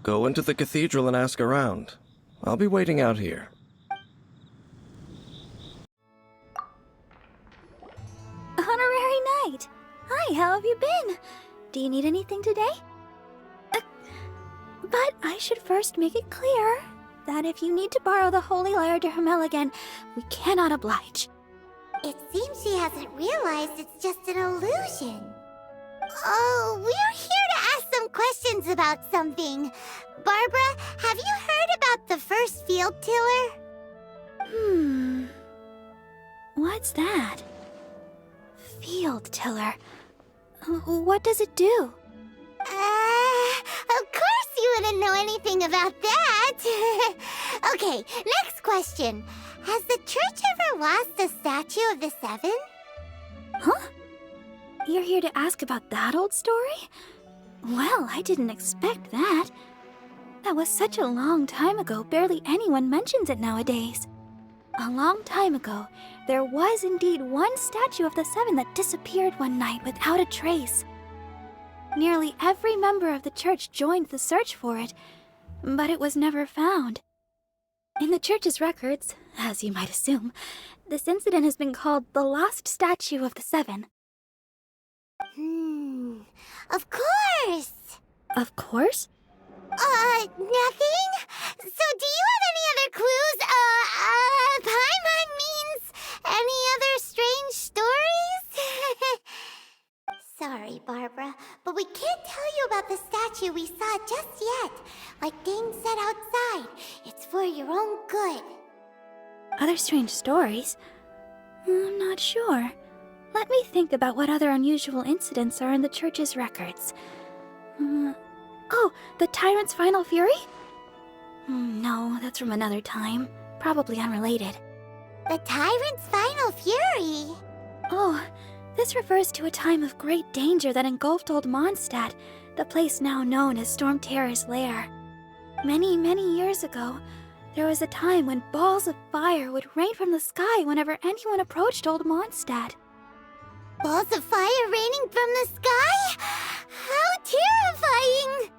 Go into the cathedral and ask around. I'll be waiting out here. Honorary Knight! Hi, how have you been? Do you need anything today? But I should first make it clear that if you need to borrow the Holy Lyre to Hermel again, we cannot oblige. It seems she hasn't realized it's just an illusion. Oh, we're here to ask some questions about something. Barbara, have you heard about the first field tiller? What's that? Field tiller. What does it do? Of course you wouldn't know anything about that. Okay, next question. Has the church ever lost a statue of the Seven? Huh? You're here to ask about that old story? Well, I didn't expect that. That was such a long time ago, barely anyone mentions it nowadays. A long time ago, there was indeed one statue of the Seven that disappeared one night without a trace. Nearly every member of the church joined the search for it, but it was never found. In the church's records, as you might assume, this incident has been called the Lost Statue of the Seven. Of course! Of course? Nothing? So do you have any other clues? Paimon means any other strange stories? Sorry, Barbara, but we can't tell you about the statue we saw just yet. Like Dane said outside, it's for your own good. Other strange stories? I'm not sure. Let me think about what other unusual incidents are in the church's records. Oh, the Tyrant's Final Fury? No, that's from another time. Probably unrelated. The Tyrant's Final Fury? Oh, this refers to a time of great danger that engulfed Old Mondstadt, the place now known as Storm Terror's lair. Many, many years ago, there was a time when balls of fire would rain from the sky whenever anyone approached Old Mondstadt. Balls of fire raining from the sky? How terrifying!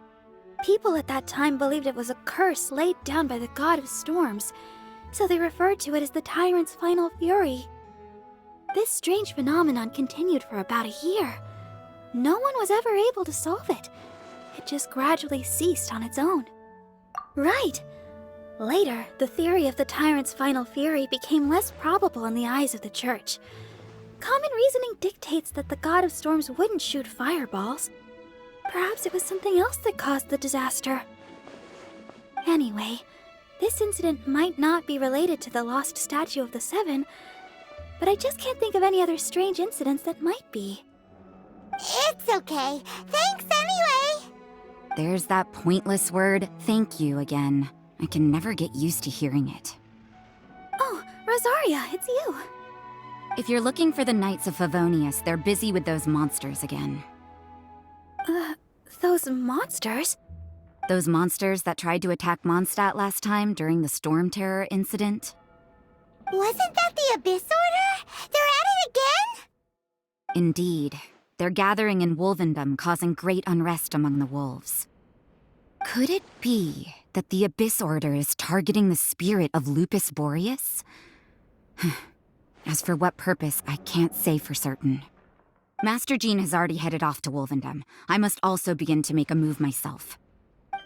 People at that time believed it was a curse laid down by the god of storms, so they referred to it as the Tyrant's Final Fury. This strange phenomenon continued for about a year. No one was ever able to solve it. It just gradually ceased on its own. Right! Later, the theory of the Tyrant's Final Fury became less probable in the eyes of the church. Common reasoning dictates that the god of storms wouldn't shoot fireballs. Perhaps it was something else that caused the disaster. Anyway, this incident might not be related to the lost statue of the Seven, but I just can't think of any other strange incidents that might be. It's okay. Thanks anyway! There's that pointless word, thank you, again. I can never get used to hearing it. Oh, Rosaria, it's you. If you're looking for the Knights of Favonius, they're busy with those monsters again. Those monsters? Those monsters that tried to attack Mondstadt last time during the Storm Terror incident? Wasn't that the Abyss Order? They're at it again? Indeed. They're gathering in Wolvendom, causing great unrest among the wolves. Could it be that the Abyss Order is targeting the spirit of Lupus Boreas? As for what purpose, I can't say for certain. Master Jean has already headed off to Wolvendom. I must also begin to make a move myself. Then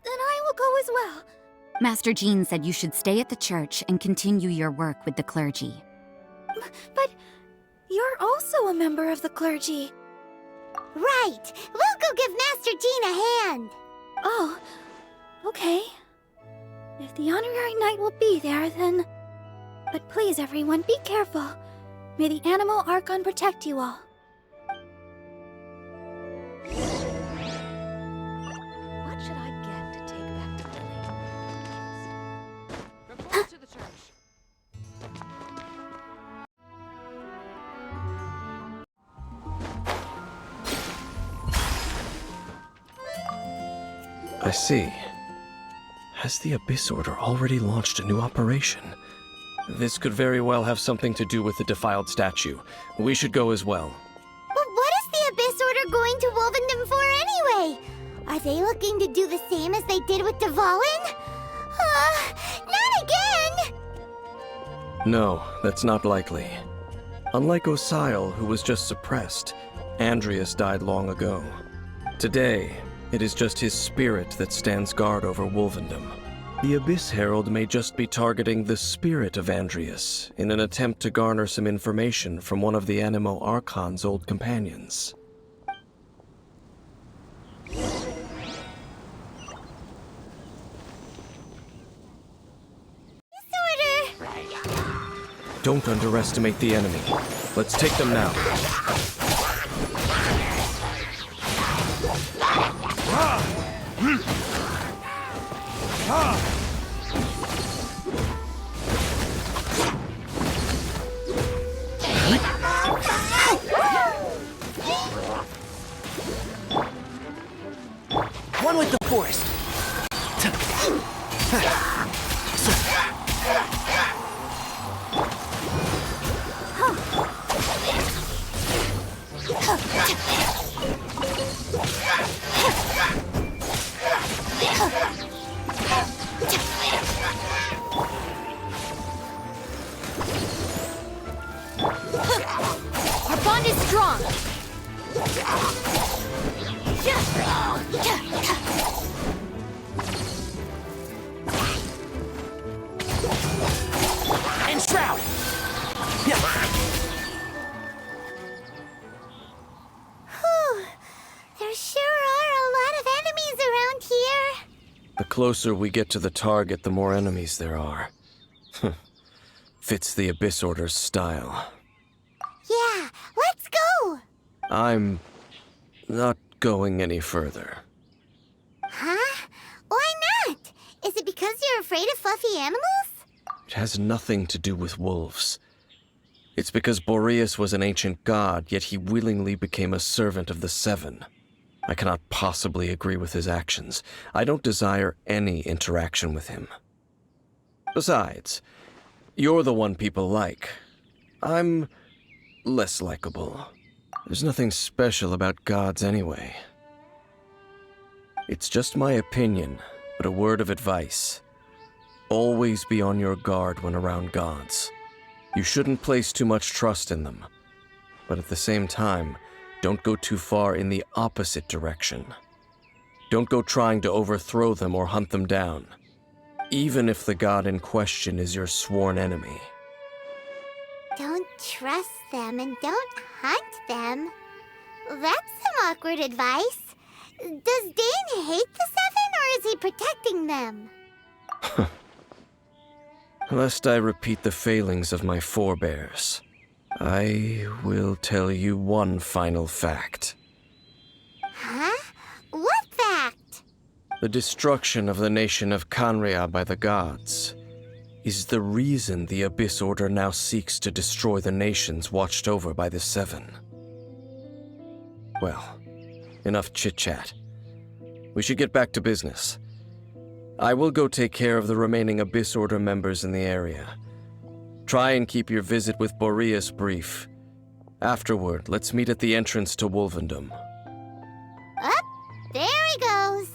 I will go as well. Master Jean said you should stay at the church and continue your work with the clergy. But you're also a member of the clergy. Right! We'll go give Master Jean a hand! Oh, okay. If the Honorary Knight will be there, then... But please, everyone, be careful. May the Animal Archon protect you all. What should I get to take back to Lily? Report to the church. I see. Has the Abyss Order already launched a new operation? This could very well have something to do with the defiled statue. We should go as well. But what is the Abyss Order going to Wolvendom for anyway? Are Are they looking to do the same as they did with Dvalin? Not again! No, that's not likely. Unlike Osile, who was just suppressed, Andrias died long ago. Today, it is just his spirit that stands guard over Wolvendom. The Abyss Herald may just be targeting the spirit of Andrias in an attempt to garner some information from one of the Animo Archon's old companions. Don't underestimate the enemy. Let's take them now. One with the forest. Our bond is strong. And Shroud! Whew. There sure are a lot of enemies around here. The closer we get to the target, the more enemies there are. Fits the Abyss Order's style. Yeah, let's go! I'm not going any further. Huh? Why not? Is it because you're afraid of fluffy animals? It has nothing to do with wolves. It's because Boreas was an ancient god, yet he willingly became a servant of the Seven. I cannot possibly agree with his actions. I don't desire any interaction with him. Besides, you're the one people like. I'm less likable. There's nothing special about gods anyway. It's just my opinion, but a word of advice. Always be on your guard when around gods. You shouldn't place too much trust in them. But at the same time, don't go too far in the opposite direction. Don't go trying to overthrow them or hunt them down, even if the god in question is your sworn enemy. Don't trust them and don't hunt them. That's some awkward advice. Does Dane hate the Seven, or is he protecting them? Lest I repeat the failings of my forebears, I will tell you one final fact. Huh? What fact? The destruction of the nation of Canria by the gods is the reason the Abyss Order now seeks to destroy the nations watched over by the Seven. Well, enough chit-chat. We should get back to business. I will go take care of the remaining Abyss Order members in the area. Try and keep your visit with Boreas brief. Afterward, let's meet at the entrance to Wolvendom. Up, there he goes.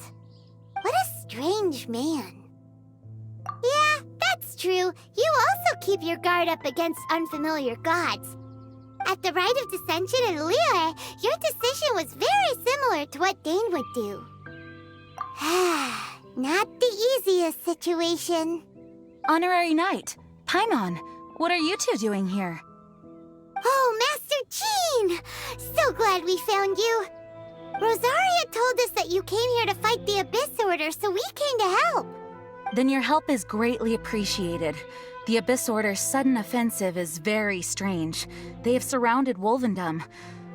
What a strange man. Yeah, that's true. You also keep your guard up against unfamiliar gods. At the Rite of Dissension in Liyue, your decision was very similar to what Dane would do. Not the easiest situation. Honorary Knight, Paimon, what are you two doing here? Oh, Master Jean! So glad we found you. Rosaria told us that you came here to fight the Abyss Order, so we came to help. Then your help is greatly appreciated. The Abyss Order's sudden offensive is very strange. They have surrounded Wolvendom.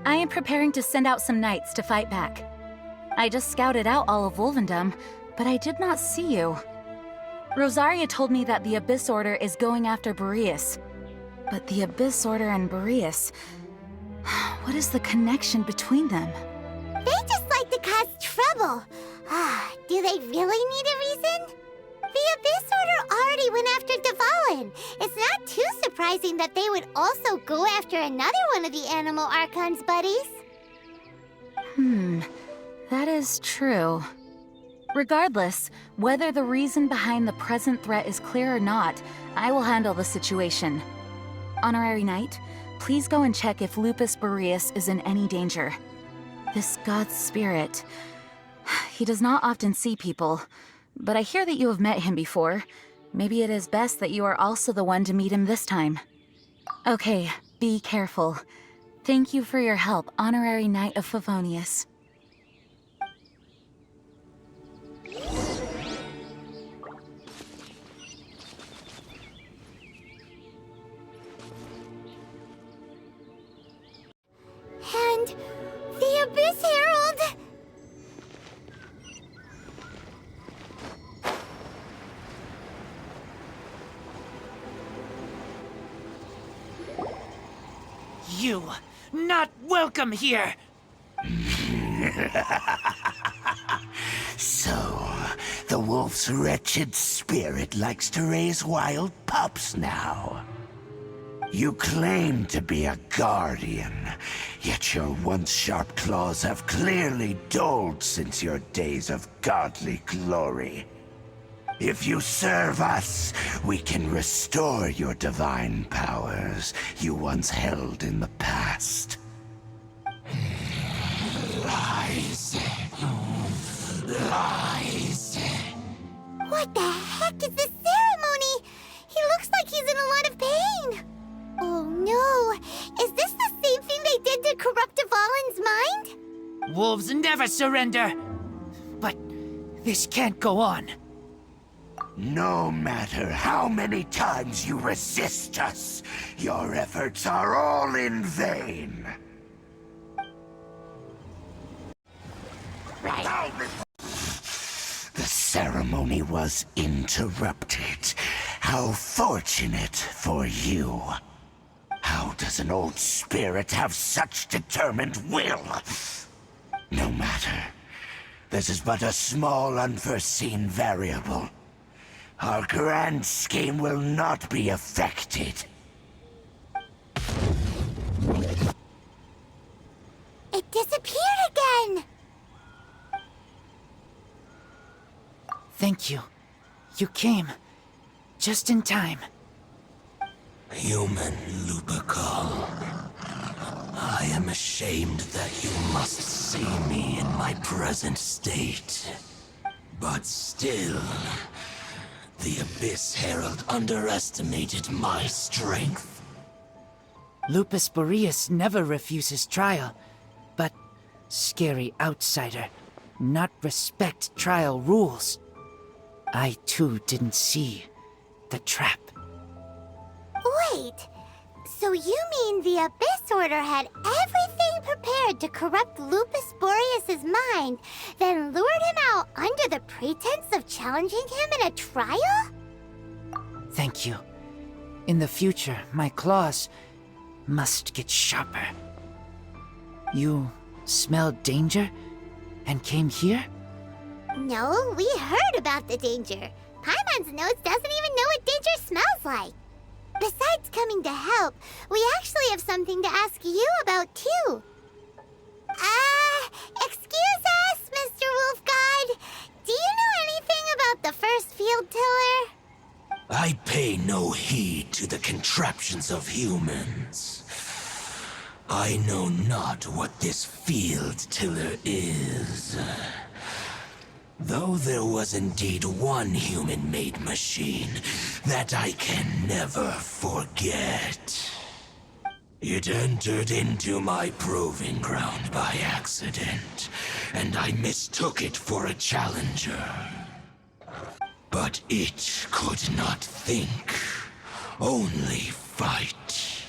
I am preparing to send out some knights to fight back. I just scouted out all of Wolvendom, but I did not see you. Rosaria told me that the Abyss Order is going after Boreas. But the Abyss Order and Boreas... what is the connection between them? They just like to cause trouble. Do they really need a reason? The Abyss Order already went after Dvalin. It's not too surprising that they would also go after another one of the Animo Archon's buddies. That is true. Regardless, whether the reason behind the present threat is clear or not, I will handle the situation. Honorary Knight, please go and check if Lupus Boreas is in any danger. This god's spirit... He does not often see people, but I hear that you have met him before. Maybe it is best that you are also the one to meet him this time. Okay, be careful. Thank you for your help, Honorary Knight of Favonius. And the Abyss Herald! You, not welcome here! So, the wolf's wretched spirit likes to raise wild pups now. You claim to be a guardian, yet your once sharp claws have clearly dulled since your days of godly glory. If you serve us, we can restore your divine powers you once held in the past. Lies. Lies. What the heck is this ceremony? He looks like he's in a lot of pain. Oh no, is this the same thing they did to corrupt Dvalin's mind? Wolves never surrender! But this can't go on. No matter how many times you resist us, your efforts are all in vain. The ceremony was interrupted. How fortunate for you. How does an old spirit have such determined will? No matter. This is but a small unforeseen variable. Our grand scheme will not be affected. It disappeared again! Thank you. You came. Just in time. Human Lupercal. I am ashamed that you must see me in my present state. But still, the Abyss Herald underestimated my strength. Lupus Boreas never refuses trial, but scary outsider, not respect trial rules. I too didn't see the trap. Wait, so you mean the Abyss Order had everything prepared to corrupt Lupus Boreas' mind, then lured him out under the pretense of challenging him in a trial? Thank you. In the future, my claws must get sharper. You smelled danger and came here? No, we heard about the danger. Paimon's notes doesn't even know what danger smells like. Besides coming to help, we actually have something to ask you about, too. Excuse us, Mr. Wolf God. Do you know anything about the first field tiller? I pay no heed to the contraptions of humans. I know not what this field tiller is. Though there was indeed one human-made machine that I can never forget. It entered into my proving ground by accident, and I mistook it for a challenger. But it could not think, only fight.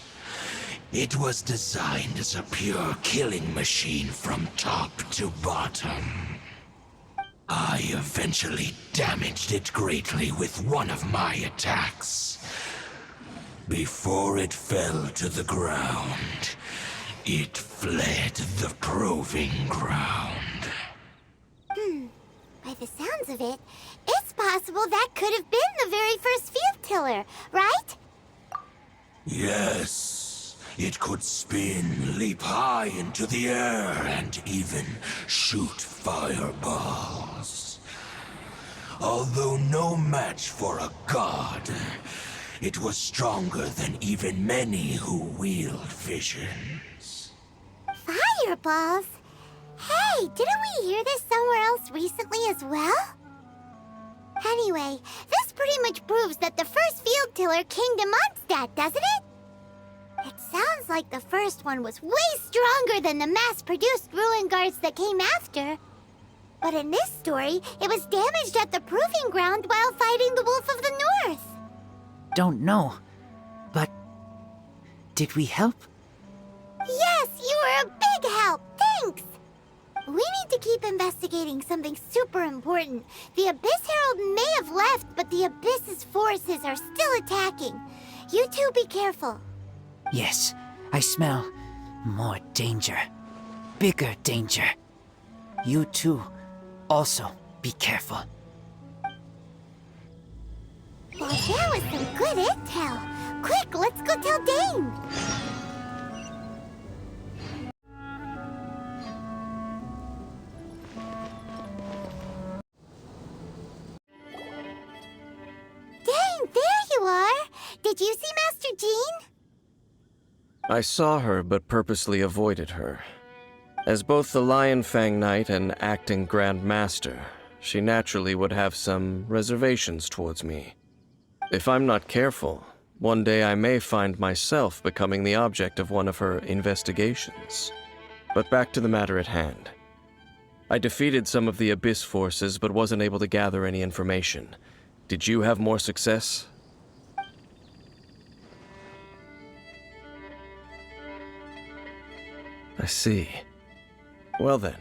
It was designed as a pure killing machine from top to bottom. I eventually damaged it greatly with one of my attacks. Before it fell to the ground, it fled the proving ground. By the sounds of it, it's possible that could have been the very first field tiller, right? Yes, It could spin, leap high into the air, and even shoot fireballs. Although no match for a god, it was stronger than even many who wield visions. Fireballs? Hey, didn't we hear this somewhere else recently as well? Anyway, this pretty much proves that the first field tiller came to Mondstadt, doesn't it? It sounds like the first one was way stronger than the mass-produced ruin guards that came after. But in this story, it was damaged at the proving ground while fighting the Wolf of the North. Don't know. But did we help? Yes, you were a big help. Thanks. We need to keep investigating something super important. The Abyss Herald may have left, but the Abyss's forces are still attacking. You two be careful. Yes, I smell more danger. Bigger danger. You too, also be careful. Well, there was some good intel. Quick, let's go tell Dane. Dane, there you are. Did you see Master Jean? I saw her, but purposely avoided her. As both the Lion Fang Knight and acting Grand Master, she naturally would have some reservations towards me. If I'm not careful, one day I may find myself becoming the object of one of her investigations. But back to the matter at hand. I defeated some of the Abyss forces, but wasn't able to gather any information. Did you have more success? I see. Well then,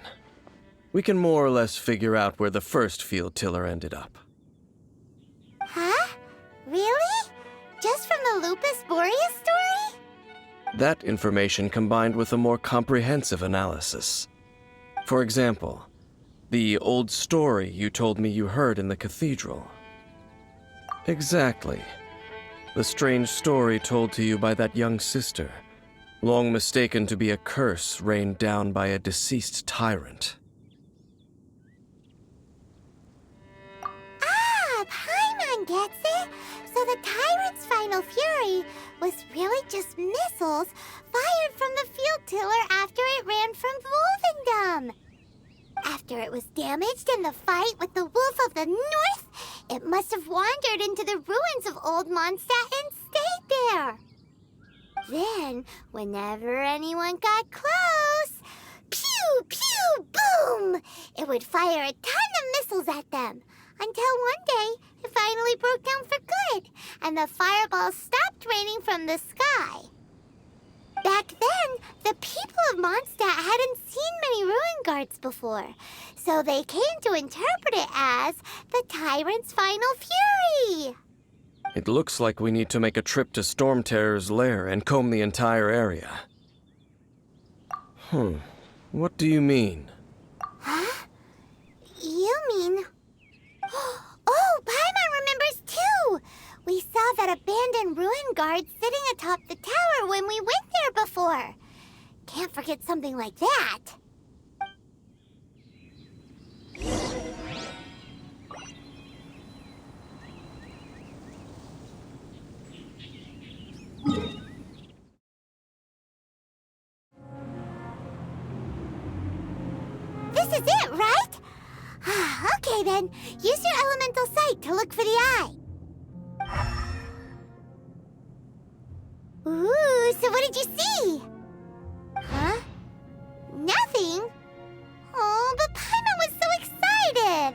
we can more or less figure out where the first field tiller ended up. Huh? Really? Just from the Lupus Boreas story? That information combined with a more comprehensive analysis. For example, the old story you told me you heard in the cathedral. Exactly. The strange story told to you by that young sister, long mistaken to be a curse rained down by a deceased tyrant. Ah, Paimon gets it. So the tyrant's final fury was really just missiles fired from the field tiller after it ran from Wolvendom. After it was damaged in the fight with the Wolf of the North, it must have wandered into the ruins of Old Mondstadt and stayed there. Then, whenever anyone got close, pew, pew, boom! It would fire a ton of missiles at them, until one day it finally broke down for good, and the fireballs stopped raining from the sky. Back then, the people of Mondstadt hadn't seen many ruin guards before, so they came to interpret it as the tyrant's final fury. It looks like we need to make a trip to Storm Terror's lair and comb the entire area. What do you mean? Huh? You mean... Oh, Paimon remembers too! We saw that abandoned ruin guard sitting atop the tower when we went there before. Can't forget something like that. This is it, right? Okay then, use your elemental sight to look for the eye. Ooh, so what did you see? Huh? Nothing? Oh, but Paimon was so excited.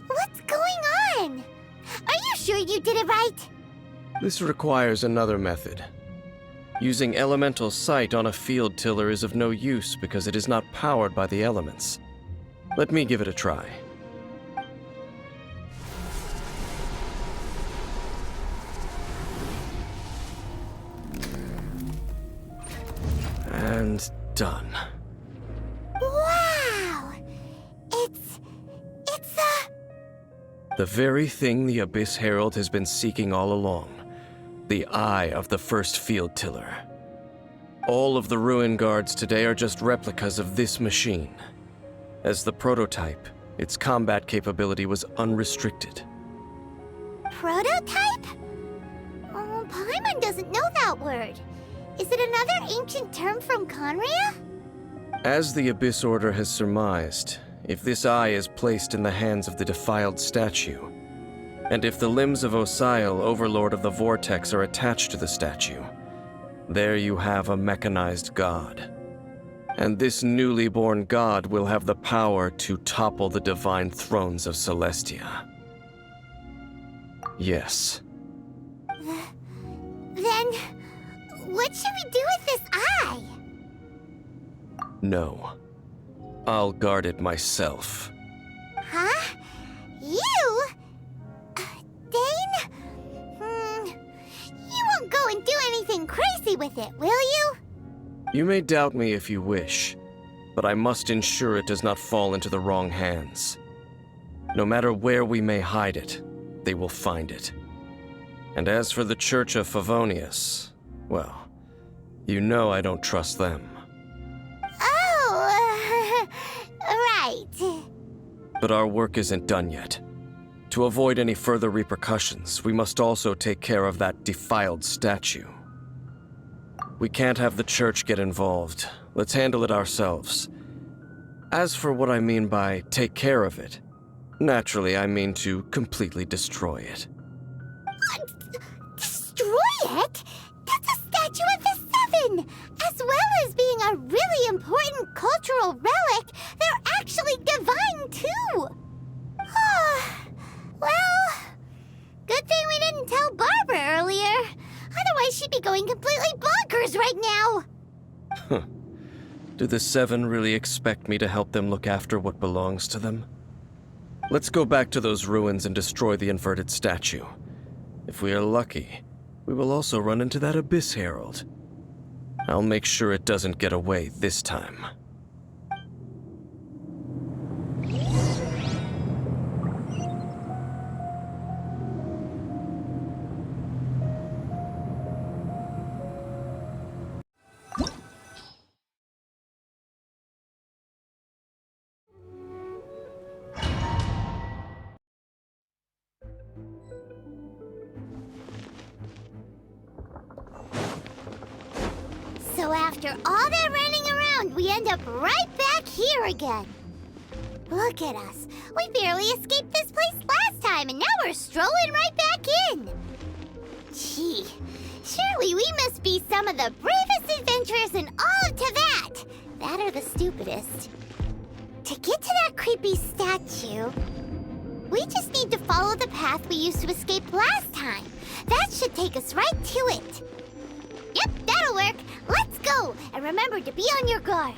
What's going on? Are you sure you did it right? This requires another method. Using elemental sight on a field tiller is of no use because it is not powered by the elements. Let me give it a try. And done. Wow! It's The very thing the Abyss Herald has been seeking all along. The eye of the first field tiller. All of the ruin guards today are just replicas of this machine. As the prototype, its combat capability was unrestricted. Prototype? Oh, Paimon doesn't know that word. Is it another ancient term from Conria? As the Abyss Order has surmised, if this eye is placed in the hands of the defiled statue, and if the limbs of Osial, Overlord of the Vortex, are attached to the statue, there you have a mechanized god. And this newly born god will have the power to topple the divine thrones of Celestia. Yes. Then, what should we do with this eye? No. I'll guard it myself. Huh? You? Dane? You won't go and do anything crazy with it, will you? You may doubt me if you wish, but I must ensure it does not fall into the wrong hands. No matter where we may hide it, they will find it. And as for the Church of Favonius, well, you know I don't trust them. Oh, right. But our work isn't done yet. To avoid any further repercussions, we must also take care of that defiled statue. We can't have the church get involved. Let's handle it ourselves. As for what I mean by take care of it, naturally I mean to completely destroy it. Destroy it? That's a statue of the Seven! As well as being a really important cultural relic, they're actually divine too! Well, good thing we didn't tell Barbara earlier. Otherwise she'd be going completely bonkers right now! Do the Seven really expect me to help them look after what belongs to them? Let's go back to those ruins and destroy the inverted statue. If we are lucky, we will also run into that Abyss Herald. I'll make sure it doesn't get away this time. So after all that running around, we end up right back here again. Look at us. We barely escaped this place last time, and now we're strolling right back in. Gee, surely we must be some of the bravest adventurers in all of Teyvat. That or the stupidest. To get to that creepy statue, we just need to follow the path we used to escape last time. That should take us right to it. Yep, that'll work. Let's go! And remember to be on your guard.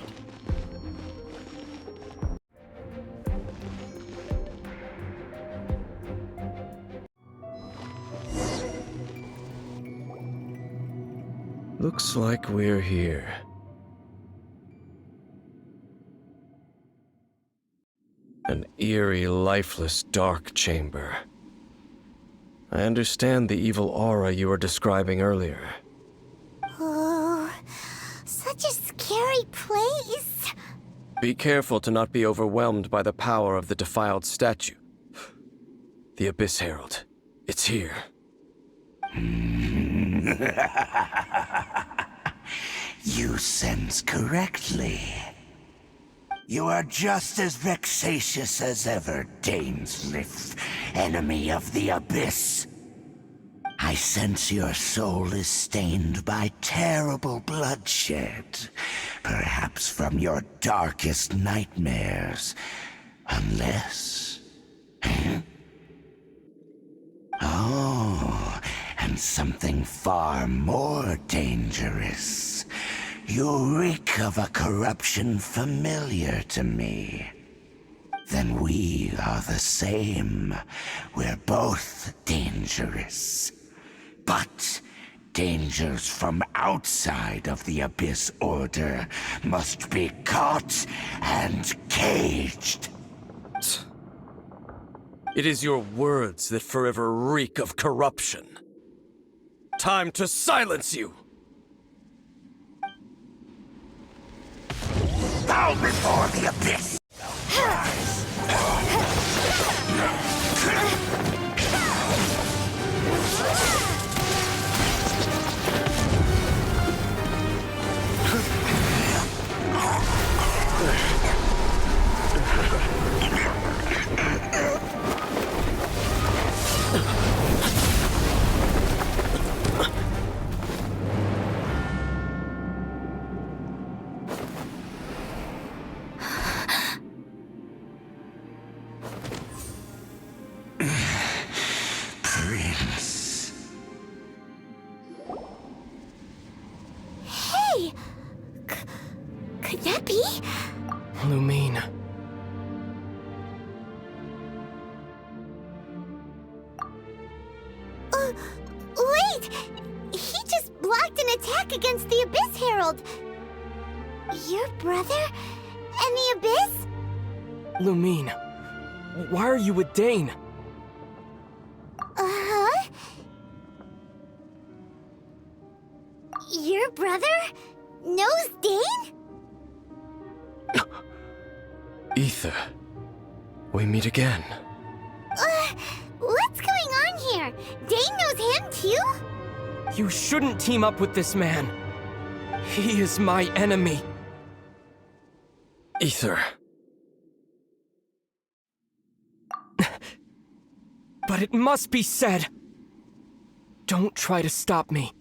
Looks like we're here. An eerie, lifeless, dark chamber. I understand the evil aura you were describing earlier. Oh, such a scary place. Be careful to not be overwhelmed by the power of the defiled statue. The Abyss Herald. It's here. You sense correctly. You are just as vexatious as ever, Dainsleif, enemy of the Abyss. I sense your soul is stained by terrible bloodshed, perhaps from your darkest nightmares, unless... Oh, and something far more dangerous. You reek of a corruption familiar to me. Then we are the same. We're both dangerous. But dangers from outside of the Abyss Order must be caught and caged. It is your words that forever reek of corruption. Time to silence you! Bow before the abyss! Prince. Hey! Could that be? Lumine. Wait! He just blocked an attack against the Abyss Herald! Your brother? And the Abyss? Lumine. Why are you with Dane? Uh-huh? Your brother knows Dane? Ether, we meet again. What's going on here? Dane knows him too? You shouldn't team up with this man. He is my enemy. Ether. But it must be said. Don't try to stop me.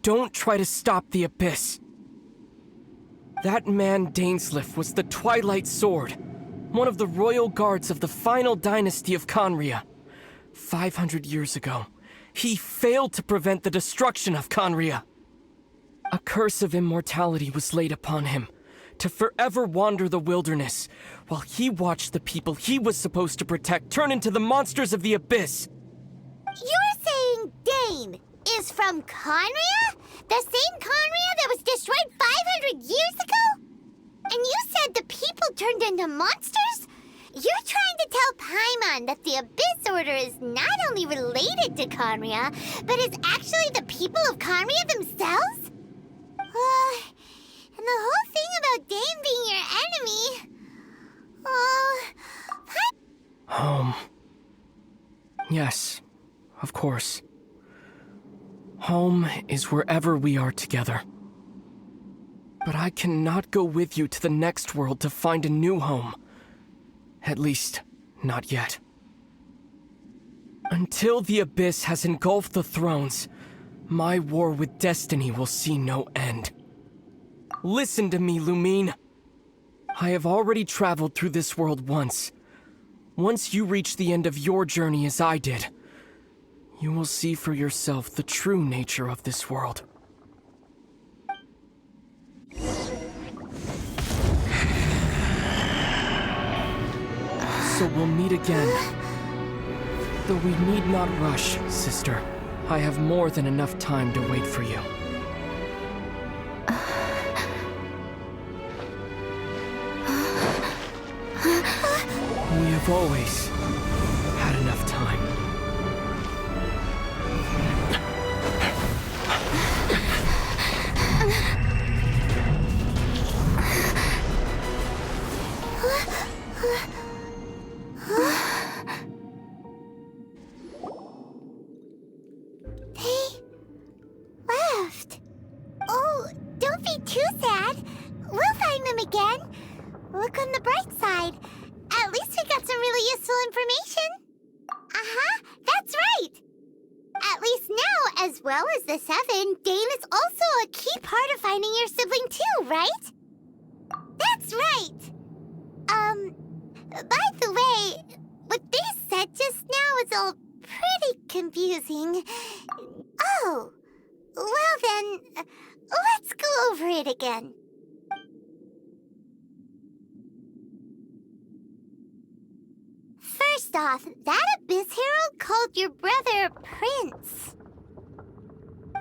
Don't try to stop the Abyss. That man Dainsleif was the Twilight Sword, one of the royal guards of the final dynasty of Conria. 500 years ago, he failed to prevent the destruction of Conria. A curse of immortality was laid upon him, to forever wander the wilderness, while he watched the people he was supposed to protect turn into the monsters of the Abyss. You're saying Dane is from Conria? The same Conria that was destroyed 500 years ago? And you said the people turned into monsters? You're trying to tell Paimon that the Abyss Order is not only related to Conria, but is actually the people of Conria themselves? And the whole thing about Dane being your enemy... Home. Yes, of course. Home is wherever we are together. But I cannot go with you to the next world to find a new home. At least, not yet. Until the Abyss has engulfed the thrones, my war with destiny will see no end. Listen to me, Lumine. I have already traveled through this world once. Once you reach the end of your journey as I did, you will see for yourself the true nature of this world. So we'll meet again. Though we need not rush, sister. I have more than enough time to wait for you. We have always had enough time. They left. Oh, don't be too sad. We'll find them again. Look on the bright side. At least we got some really useful information. Uh-huh, that's right. At least now, as well as the Seven, Dane is also a key part of finding your sibling too, right? That's right. By the way, what they said just now is all pretty confusing. Oh, well then, let's go over it again. First off, that Abyss Herald called your brother Prince.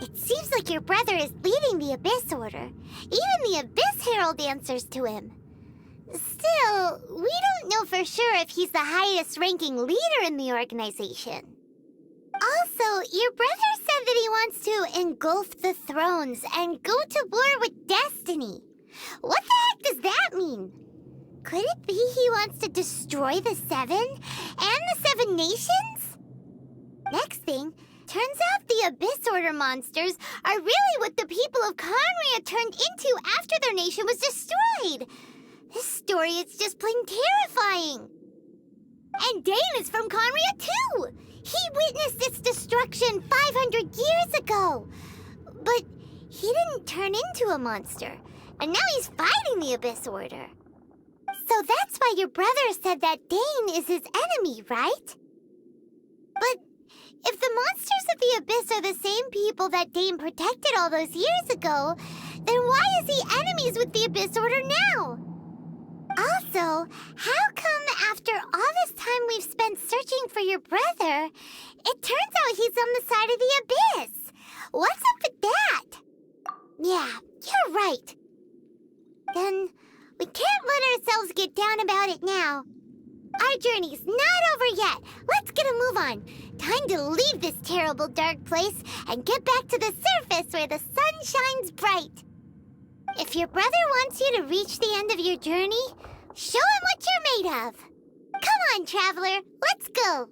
It seems like your brother is leading the Abyss Order. Even the Abyss Herald answers to him. Still, we don't know for sure if he's the highest ranking leader in the organization. Also, your brother said that he wants to engulf the thrones and go to war with destiny. What the heck does that mean? Could it be he wants to destroy the Seven and the Seven Nations? Next thing, turns out the Abyss Order monsters are really what the people of Conria turned into after their nation was destroyed. This story is just plain terrifying. And Dane is from Conria too. He witnessed its destruction 500 years ago. But he didn't turn into a monster. And now he's fighting the Abyss Order. So that's why your brother said that Dane is his enemy, right? But if the monsters of the Abyss are the same people that Dane protected all those years ago, then why is he enemies with the Abyss Order now? Also, how come after all this time we've spent searching for your brother, it turns out he's on the side of the Abyss? What's up with that? Yeah, you're right. Then we can't let ourselves get down about it now. Our journey's not over yet. Let's get a move on. Time to leave this terrible dark place and get back to the surface where the sun shines bright. If your brother wants you to reach the end of your journey, show him what you're made of. Come on, traveler, let's go.